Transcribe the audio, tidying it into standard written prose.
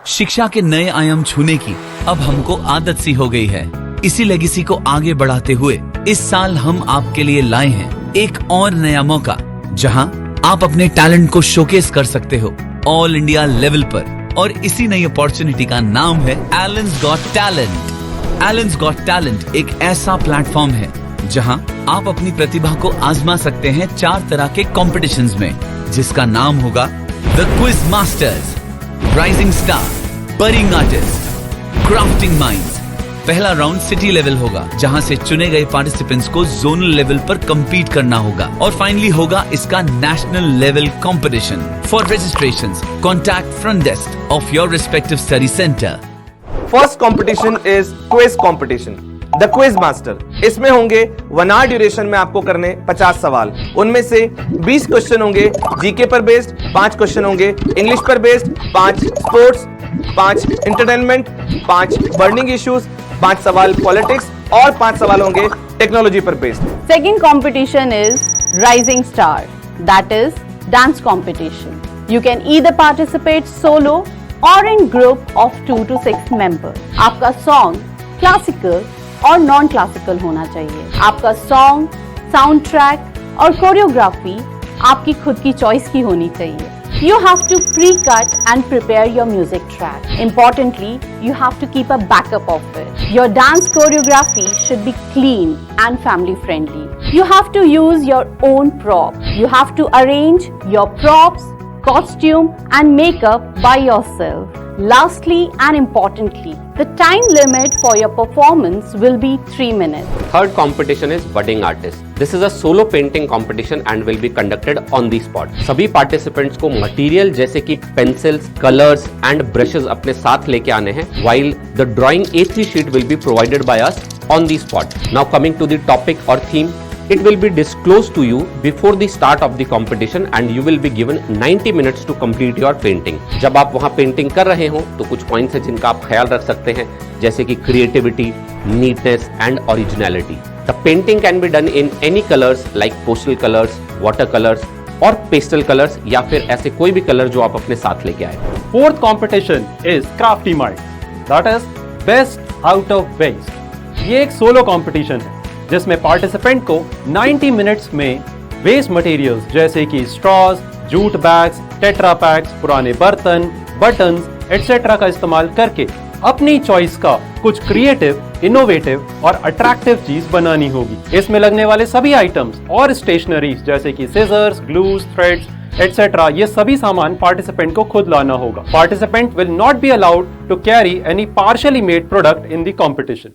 शिक्षा के नए आयाम छूने की अब हमको आदत सी हो गई है। इसी लेगेसी को आगे बढ़ाते हुए इस साल हम आपके लिए लाए हैं एक और नया मौका, जहां आप अपने टैलेंट को शोकेस कर सकते हो ऑल इंडिया लेवल पर। और इसी नई अपॉर्चुनिटी का नाम है Allen's got talent. Allen's got talent एक ऐसा प्लेटफॉर्म है जहां आप अपनी प्रतिभा को आजमा सकते हैं 4 तरह के कॉम्पिटिशन्स में, जिसका नाम होगा the quiz masters, rising star, budding artist, crafting minds. पहला राउंड सिटी लेवल होगा, जहां से चुने गए पार्टिसिपेंट्स को जोनल लेवल पर compete करना होगा, और फाइनली होगा इसका national level competition. For registrations contact front desk of your respective study centre. First competition is quiz competition, the quiz master. इसमें होंगे 1 आवर ड्यूरेशन में आपको करने 50 सवाल। उनमें से 20 क्वेश्चन होंगे जीके पर बेस्ड, 5 क्वेश्चन होंगे इंग्लिश पर based, 5 sports, 5 entertainment, 5 burning issues, 5 सवाल पॉलिटिक्स और 5 सवाल होंगे टेक्नोलॉजी पर based. Second competition is Rising Star, that is dance competition. You can either participate solo or in group of 2 to 6 members. आपका song classical और non classical होना चाहिए। आपका सॉन्ग, साउंड ट्रैक और कोरियोग्राफी आपकी खुद की चॉइस की होनी चाहिए। You have to pre-cut and prepare your music track. Importantly, you have to keep a backup of it. Your dance choreography should be clean and family friendly. You have to use your own prop. You have to arrange your props, costume and makeup by yourself. Lastly and importantly, the time limit for your performance will be 3 minutes. Third competition is budding artist. This is a solo painting competition and will be conducted on the spot. सभी participants को material जैसे कि pencils, colors and brushes अपने साथ लेके आने हैं, while the drawing A3 sheet will be provided by us on the spot. Now coming to the topic or theme, it will be disclosed to you before the start of the competition and you will be given 90 minutes to complete your painting. जब आप वहाँ painting कर रहे हो तो कुछ points हैं जिनका आप ख्याल रख सकते हैं, जैसे कि creativity, neatness and originality. The painting can be done in any colours like postal colours, water colours और पेस्टल कलर्स, या फिर ऐसे कोई भी कलर जो आप अपने साथ लेके आए। Fourth competition is Crafty Mind, that is Best Out of Waste. ये एक सोलो कंपटीशन है जिसमें पार्टिसिपेंट को 90 मिनट्स में वेस्ट मटेरियल्स जैसे कि straws, jute bags, tetra PACS, पुराने बर्तन, बटन्स एटसेट्रा का इस्तेमाल करके अपनी चॉइस का कुछ क्रिएटिव, इनोवेटिव और अट्रैक्टिव चीज बनानी होगी। इसमें लगने वाले सभी आइटम्स और स्टेशनरीज जैसे कि सिजर्स, ग्लूज, थ्रेड्स एटसेट्रा, ये सभी सामान पार्टिसिपेंट को खुद लाना होगा। Participant will not be allowed to carry any partially made product in the competition.